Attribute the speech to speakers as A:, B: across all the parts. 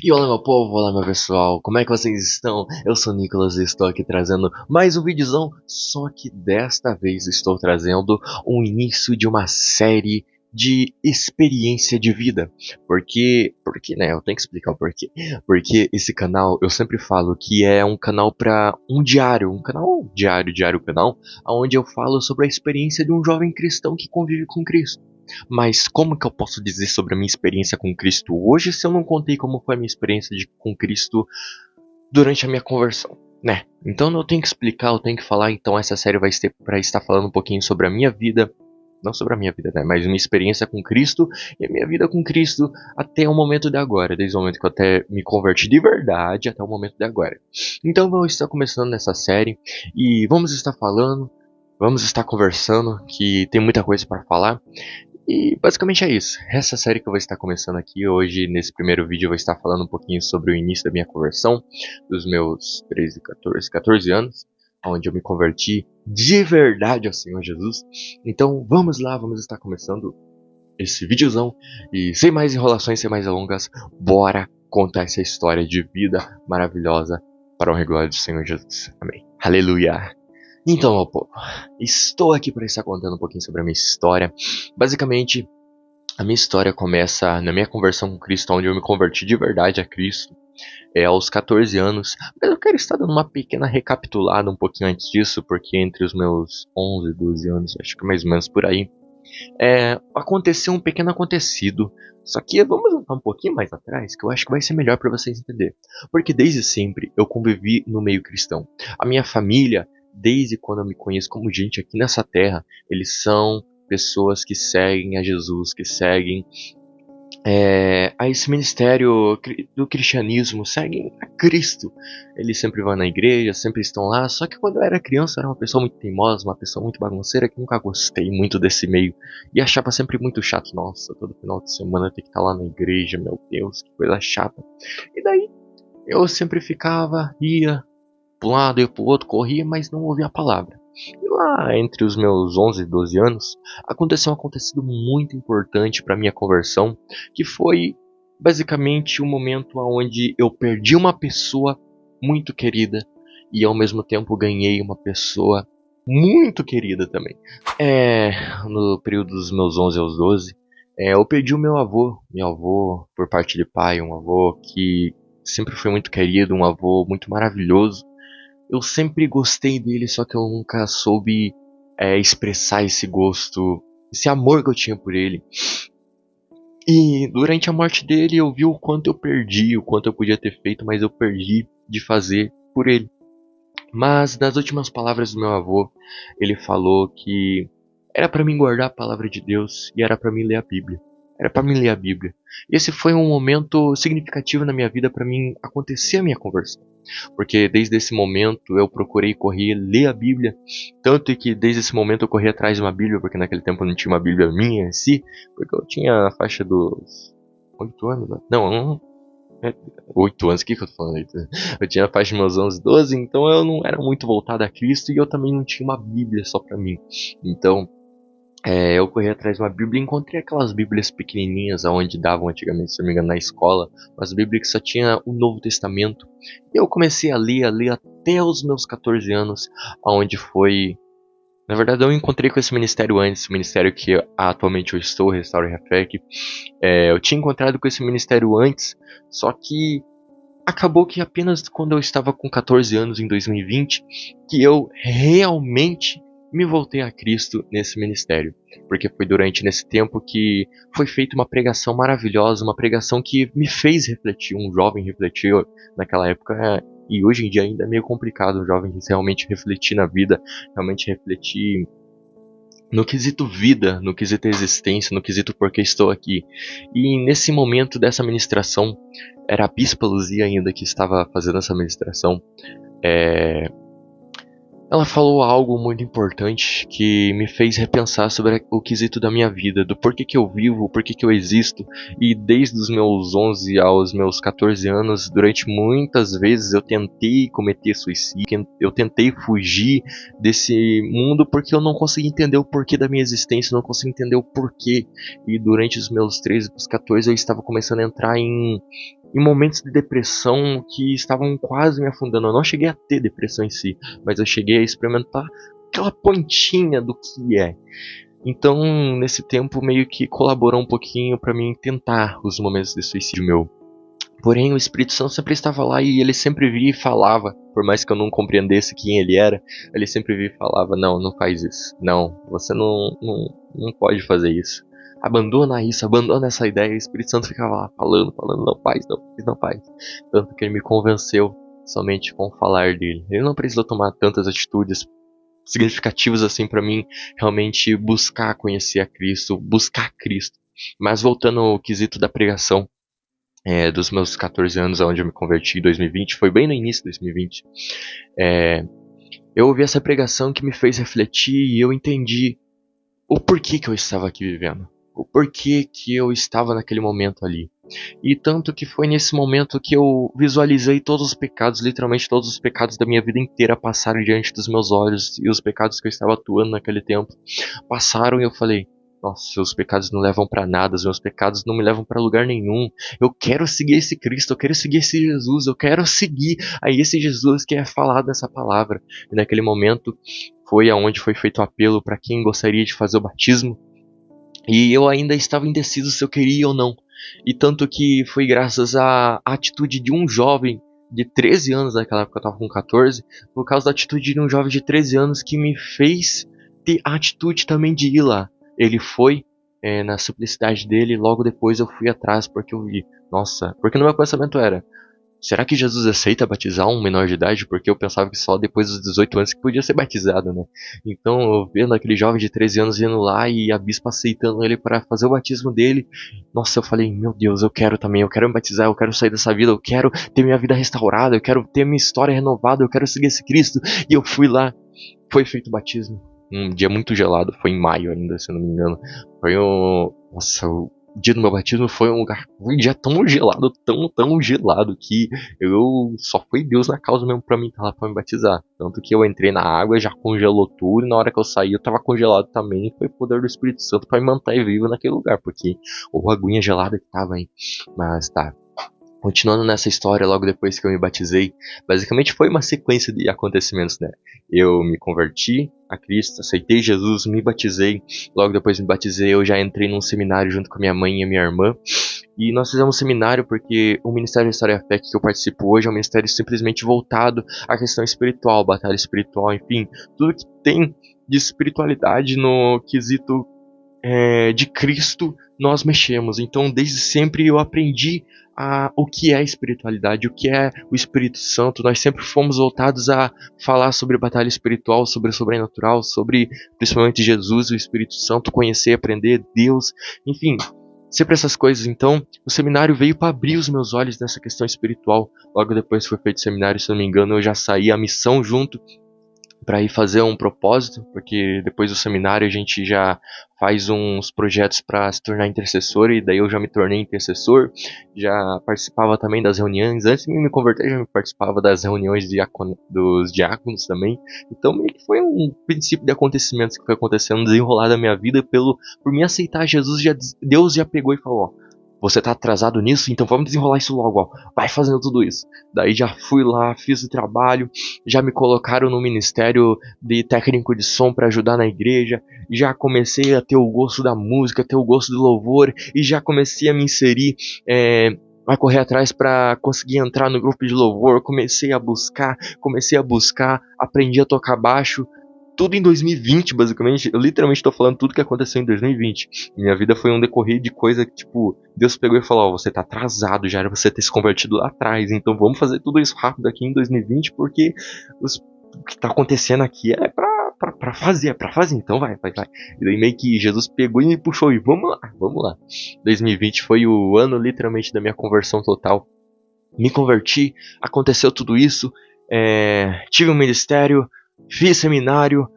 A: E olá meu povo, olá meu pessoal, como é que vocês estão? Eu sou o Nicolas e estou aqui trazendo mais um videozão, só que desta vez estou trazendo um início de uma série de experiência de vida. Porque, né, eu tenho que explicar o porquê. Porque esse canal, eu sempre falo que é um canal para um canal diário canal, onde eu falo sobre a experiência de um jovem cristão que convive com Cristo. Mas como que eu posso dizer sobre a minha experiência com Cristo hoje se eu não contei como foi a minha experiência com Cristo durante a minha conversão, né? Então eu tenho que explicar, eu tenho que falar, então essa série vai ser para estar falando um pouquinho sobre a minha vida, não sobre a minha vida, né? Mas minha experiência com Cristo e a minha vida com Cristo até o momento de agora, desde o momento que eu até me converti de verdade até o momento de agora. Então vamos estar começando nessa série e vamos estar falando, vamos estar conversando, que tem muita coisa para falar. E basicamente é isso. Essa série que eu vou estar começando aqui hoje, nesse primeiro vídeo, eu vou estar falando um pouquinho sobre o início da minha conversão, dos meus 13, 14 anos, onde eu me converti de verdade ao Senhor Jesus. Então vamos lá, vamos estar começando esse videozão. E sem mais enrolações, sem mais alongas, bora contar essa história de vida maravilhosa para o glória do Senhor Jesus. Amém. Aleluia. Então, meu povo, estou aqui para estar contando um pouquinho sobre a minha história. Basicamente, a minha história começa na minha conversão com Cristo, onde eu me converti de verdade a Cristo, aos 14 anos. Mas eu quero estar dando uma pequena recapitulada um pouquinho antes disso, porque entre os meus 11 e 12 anos, acho que mais ou menos por aí, aconteceu um pequeno acontecido. Só que vamos voltar um pouquinho mais atrás, que eu acho que vai ser melhor para vocês entenderem. Porque desde sempre eu convivi no meio cristão. A minha família, desde quando eu me conheço como gente aqui nessa terra, eles são pessoas que seguem a Jesus, que seguem a esse ministério do cristianismo, seguem a Cristo. Eles sempre vão na igreja, sempre estão lá. Só que quando eu era criança, eu era uma pessoa muito teimosa, uma pessoa muito bagunceira, que nunca gostei muito desse meio. E achava sempre muito chato. Nossa, todo final de semana eu tenho que estar lá na igreja, meu Deus, que coisa chata. E daí eu sempre ficava, ia para um lado e para o outro, corria, mas não ouvia a palavra. E lá entre os meus 11 e 12 anos, aconteceu um acontecido muito importante para minha conversão, que foi basicamente o momento onde eu perdi uma pessoa muito querida e ao mesmo tempo ganhei uma pessoa muito querida também. No período dos meus 11 aos 12, eu perdi o meu avô por parte de pai, um avô que sempre foi muito querido, um avô muito maravilhoso. Eu sempre gostei dele, só que eu nunca soube expressar esse gosto, esse amor que eu tinha por ele. E durante a morte dele eu vi o quanto eu perdi, o quanto eu podia ter feito, mas eu perdi de fazer por ele. Mas nas últimas palavras do meu avô, ele falou que era para mim guardar a palavra de Deus e era para mim ler a Bíblia. Era para mim ler a Bíblia. E esse foi um momento significativo na minha vida para mim acontecer a minha conversão. Porque desde esse momento eu procurei correr, ler a Bíblia. Tanto que desde esse momento eu corri atrás de uma Bíblia, porque naquele tempo eu não tinha uma Bíblia minha em si. Porque eu tinha a faixa dos 8 anos, né? Não, 8 anos, o que eu tô falando aí? Eu tinha a faixa dos meus 11, 12, então eu não era muito voltado a Cristo e eu também não tinha uma Bíblia só pra mim. Então, eu corri atrás de uma Bíblia e encontrei aquelas Bíblias pequenininhas aonde davam antigamente, se não me engano, na escola, mas Bíblia que só tinha o Novo Testamento. E eu comecei a ler até os meus 14 anos, aonde foi. Na verdade, eu encontrei com esse ministério antes, o ministério que atualmente eu estou, Restaure Refec. Eu tinha encontrado com esse ministério antes, só que acabou que apenas quando eu estava com 14 anos em 2020 que eu realmente me voltei a Cristo nesse ministério, porque foi durante nesse tempo que foi feita uma pregação maravilhosa, uma pregação que me fez refletir, um jovem refletiu naquela época, e hoje em dia ainda é meio complicado um jovem realmente refletir na vida, realmente refletir no quesito vida, no quesito existência, no quesito porque estou aqui. E nesse momento dessa ministração, era a Bispa Luzia ainda que estava fazendo essa ministração. É, Ela falou algo muito importante que me fez repensar sobre o quesito da minha vida, do porquê que eu vivo, porquê que eu existo. E desde os meus 11 aos meus 14 anos, durante muitas vezes eu tentei cometer suicídio, eu tentei fugir desse mundo porque eu não conseguia entender o porquê da minha existência, eu não conseguia entender o porquê. E durante os meus 13 para os 14 eu estava começando a entrar em momentos de depressão que estavam quase me afundando. Eu não cheguei a ter depressão em si, mas eu cheguei a experimentar aquela pontinha do que é. Então, nesse tempo, meio que colaborou um pouquinho para mim tentar os momentos de suicídio meu. Porém, o Espírito Santo sempre estava lá e ele sempre via e falava, por mais que eu não compreendesse quem ele era, ele sempre via e falava: não, não faz isso. Não, você não pode fazer isso. Abandona isso, abandona essa ideia. E o Espírito Santo ficava lá falando, não faz, não faz, não faz. Tanto que ele me convenceu somente com o falar dele. Ele não precisou tomar tantas atitudes significativas assim para mim realmente buscar conhecer a Cristo, buscar Cristo. Mas voltando ao quesito da pregação, dos meus 14 anos, onde eu me converti em 2020, foi bem no início de 2020. Eu ouvi essa pregação que me fez refletir e eu entendi o porquê que eu estava aqui vivendo, o porquê que eu estava naquele momento ali. E tanto que foi nesse momento que eu visualizei todos os pecados, literalmente todos os pecados da minha vida inteira passaram diante dos meus olhos, e os pecados que eu estava atuando naquele tempo passaram, e eu falei: nossa, os pecados não levam para nada, os meus pecados não me levam para lugar nenhum. Eu quero seguir esse Cristo, eu quero seguir esse Jesus, eu quero seguir a esse Jesus que é falado nessa palavra. E naquele momento foi aonde foi feito o apelo para quem gostaria de fazer o batismo. E eu ainda estava indeciso se eu queria ou não. E tanto que foi graças à atitude de um jovem de 13 anos, naquela época eu estava com 14, por causa da atitude de um jovem de 13 anos que me fez ter a atitude também de ir lá. Ele foi na simplicidade dele, e logo depois eu fui atrás porque eu vi, nossa, porque no meu pensamento era: será que Jesus aceita batizar um menor de idade? Porque eu pensava que só depois dos 18 anos que podia ser batizado, né? Então, eu vendo aquele jovem de 13 anos indo lá e a bispa aceitando ele para fazer o batismo dele, nossa, eu falei: meu Deus, eu quero também, eu quero me batizar, eu quero sair dessa vida, eu quero ter minha vida restaurada, eu quero ter minha história renovada, eu quero seguir esse Cristo. E eu fui lá, foi feito o batismo. Um dia muito gelado, foi em maio ainda, se eu não me engano. Foi o... Nossa, o dia do meu batismo foi um dia tão gelado, tão gelado, que eu só foi Deus na causa mesmo pra mim estar lá pra me batizar. Tanto que eu entrei na água, já congelou tudo, e na hora que eu saí eu tava congelado também. Foi o poder do Espírito Santo pra me manter vivo naquele lugar, porque o aguinha gelada que tava aí. Mas tá. Continuando nessa história, logo depois que eu me batizei, basicamente foi uma sequência de acontecimentos, né? Eu me converti a Cristo, aceitei Jesus, me batizei. Logo depois me batizei, eu já entrei num seminário junto com a minha mãe e a minha irmã. E nós fizemos um seminário porque o Ministério da História e Fé que eu participo hoje é um ministério simplesmente voltado à questão espiritual, batalha espiritual, enfim, tudo que tem de espiritualidade no quesito de Cristo nós mexemos. Então, desde sempre eu aprendi o que é espiritualidade, o que é o Espírito Santo. Nós sempre fomos voltados a falar sobre batalha espiritual, sobre o sobrenatural, sobre principalmente Jesus, o Espírito Santo, conhecer, aprender Deus, enfim, sempre essas coisas. Então, o seminário veio para abrir os meus olhos nessa questão espiritual. Logo depois que foi feito o seminário, se não me engano, eu já saí a missão junto para ir fazer um propósito, porque depois do seminário a gente já faz uns projetos para se tornar intercessor, e daí eu já me tornei intercessor, já participava também das reuniões, antes de me converter já participava das reuniões dos diáconos também. Então meio que foi um princípio de acontecimentos que foi acontecendo, desenrolar da minha vida por me aceitar Jesus. Deus já pegou e falou: ó, você tá atrasado nisso, então vamos desenrolar isso logo, ó. Vai fazendo tudo isso. Daí já fui lá, fiz o trabalho, já me colocaram no ministério de técnico de som para ajudar na igreja, já comecei a ter o gosto da música, ter o gosto do louvor, e já comecei a me inserir, a correr atrás para conseguir entrar no grupo de louvor. Comecei a buscar, aprendi a tocar baixo. Tudo em 2020, basicamente. Eu literalmente tô falando tudo que aconteceu em 2020. Minha vida foi um decorrer de coisa que, tipo, Deus pegou e falou: ó, você tá atrasado, já era você ter se convertido lá atrás, então vamos fazer tudo isso rápido aqui em 2020, porque o que tá acontecendo aqui é pra fazer, então vai. E daí meio que Jesus pegou e me puxou e vamos lá. 2020 foi o ano literalmente da minha conversão total. Me converti, aconteceu tudo isso, tive um ministério, fiz seminário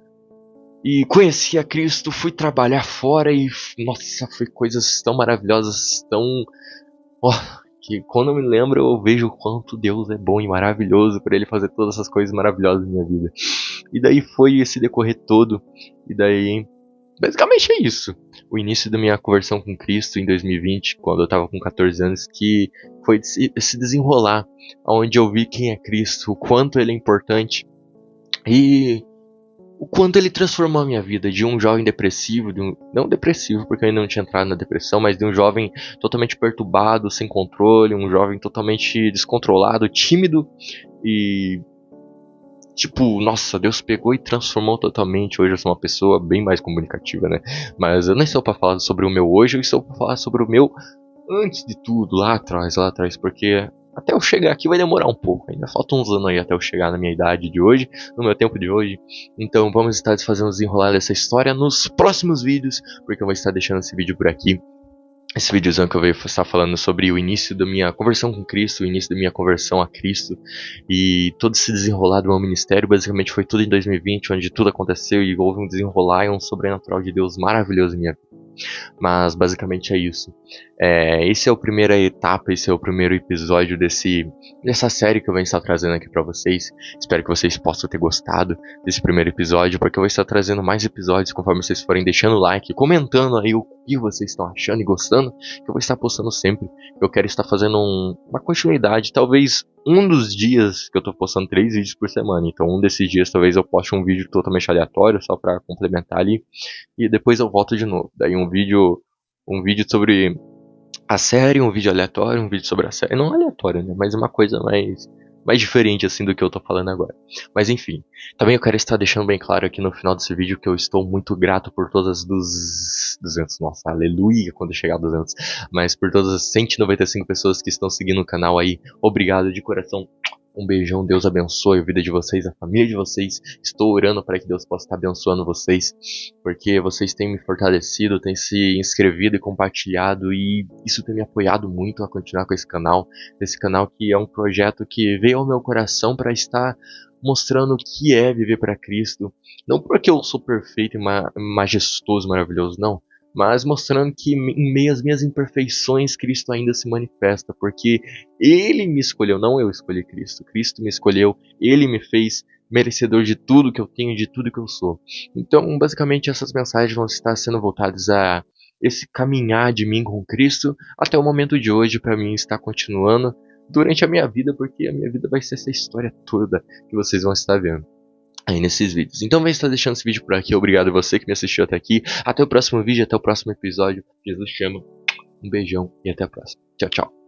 A: e conheci a Cristo, fui trabalhar fora e, nossa, foi coisas tão maravilhosas, que quando eu me lembro eu vejo o quanto Deus é bom e maravilhoso por Ele fazer todas essas coisas maravilhosas na minha vida. E daí foi esse decorrer todo, e daí basicamente é isso. O início da minha conversão com Cristo em 2020, quando eu estava com 14 anos, que foi se desenrolar, onde eu vi quem é Cristo, o quanto ele é importante e o quanto ele transformou a minha vida de um jovem depressivo, não depressivo porque eu ainda não tinha entrado na depressão, mas de um jovem totalmente perturbado, sem controle, um jovem totalmente descontrolado, tímido e tipo, nossa, Deus pegou e transformou totalmente. Hoje eu sou uma pessoa bem mais comunicativa, né? Mas eu não estou para falar sobre o meu hoje, eu estou para falar sobre o meu antes de tudo, lá atrás, porque até eu chegar aqui vai demorar um pouco. Ainda faltam uns anos aí até eu chegar na minha idade de hoje, no meu tempo de hoje. Então vamos estar fazendo desenrolar dessa história nos próximos vídeos, porque eu vou estar deixando esse vídeo por aqui. Esse videozão que eu vou estar falando sobre o início da minha conversão com Cristo, o início da minha conversão a Cristo e todo esse desenrolar do meu ministério, basicamente foi tudo em 2020, onde tudo aconteceu e houve um desenrolar e um sobrenatural de Deus maravilhoso em minha vida. Mas basicamente é isso. Esse é a primeira etapa, esse é o primeiro episódio dessa série que eu venho estar trazendo aqui pra vocês. Espero que vocês possam ter gostado desse primeiro episódio, porque eu vou estar trazendo mais episódios conforme vocês forem deixando o like, comentando aí o que vocês estão achando e gostando, que eu vou estar postando sempre. Eu quero estar fazendo uma continuidade, talvez um dos dias que eu tô postando 3 vídeos por semana, então um desses dias talvez eu poste um vídeo totalmente aleatório, só pra complementar ali, e depois eu volto de novo. Daí um vídeo sobre a série, um vídeo aleatório, um vídeo sobre a série. Não aleatório, né? Mas uma coisa mais diferente assim do que eu tô falando agora. Mas enfim, também eu quero estar deixando bem claro aqui no final desse vídeo que eu estou muito grato por todas as 200, nossa, aleluia quando chegar a 200, mas por todas as 195 pessoas que estão seguindo o canal aí. Obrigado de coração. Um beijão, Deus abençoe a vida de vocês, a família de vocês. Estou orando para que Deus possa estar abençoando vocês, porque vocês têm me fortalecido, têm se inscrevido e compartilhado, e isso tem me apoiado muito a continuar com esse canal. Esse canal que é um projeto que veio ao meu coração para estar mostrando o que é viver para Cristo. Não porque eu sou perfeito e majestoso, maravilhoso, não. Mas mostrando que em meio às minhas imperfeições, Cristo ainda se manifesta, porque Ele me escolheu, não eu escolhi Cristo. Cristo me escolheu, Ele me fez merecedor de tudo que eu tenho, de tudo que eu sou. Então, basicamente, essas mensagens vão estar sendo voltadas a esse caminhar de mim com Cristo até o momento de hoje, para mim estar continuando durante a minha vida, porque a minha vida vai ser essa história toda que vocês vão estar vendo aí nesses vídeos. Então vai estar deixando esse vídeo por aqui. Obrigado a você que me assistiu até aqui. Até o próximo vídeo, até o próximo episódio. Jesus chama. Um beijão e até a próxima. Tchau, tchau.